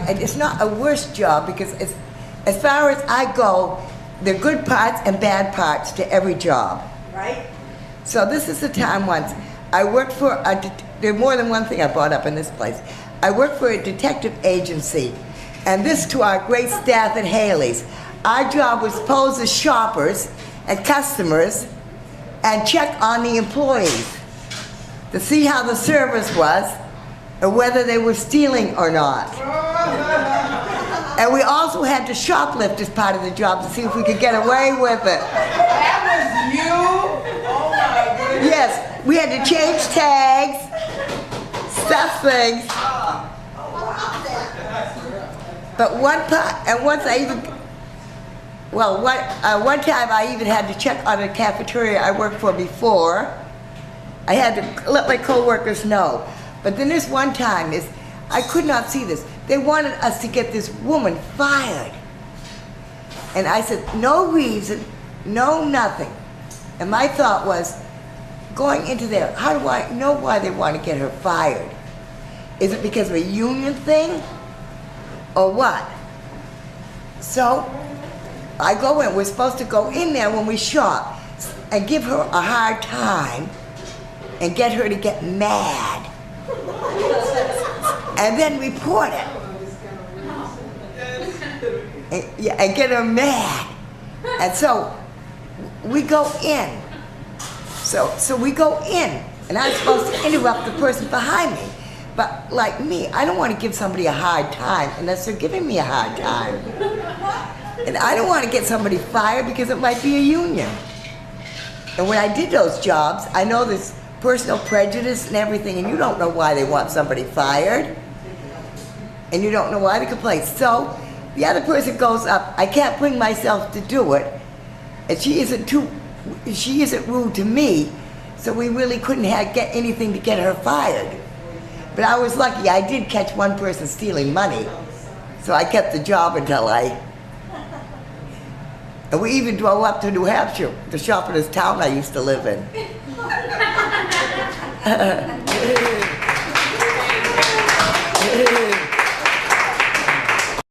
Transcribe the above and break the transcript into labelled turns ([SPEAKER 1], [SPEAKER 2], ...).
[SPEAKER 1] it's not a worse job because as far as I go, there are good parts and bad parts to every job.
[SPEAKER 2] Right?
[SPEAKER 1] So this is the time once I worked for there's more than one thing I brought up in this place. I worked for a detective agency, and this to our great staff at Haley's. Our job was to pose as shoppers and customers and check on the employees to see how the service was and whether they were stealing or not. And we also had to shoplift as part of the job to see if we could get away with it.
[SPEAKER 2] That was you? Oh my goodness.
[SPEAKER 1] Yes, we had to change tags, stuff things. But one time I even had to check on a cafeteria I worked for before. I had to let my co-workers know. But then there's one time I could not see this. They wanted us to get this woman fired. And I said, no reason, no nothing. And my thought was, going into there, how do I know why they want to get her fired? Is it because of a union thing? Or what? So, I go in, we're supposed to go in there when we shop and give her a hard time and get her to get mad. And then report it. And get her mad. And so we go in. So we go in, and I'm supposed to interrupt the person behind me. But like me, I don't want to give somebody a hard time unless they're giving me a hard time. And I don't want to get somebody fired because it might be a union. And when I did those jobs, I know there's personal prejudice and everything, and you don't know why they want somebody fired. And you don't know why they complain. So the other person goes up. I can't bring myself to do it. And she isn't rude to me, so we really couldn't get anything to get her fired. But I was lucky. I did catch one person stealing money, so I kept the job until and we even drove up to New Hampshire to shop in this town I used to live in.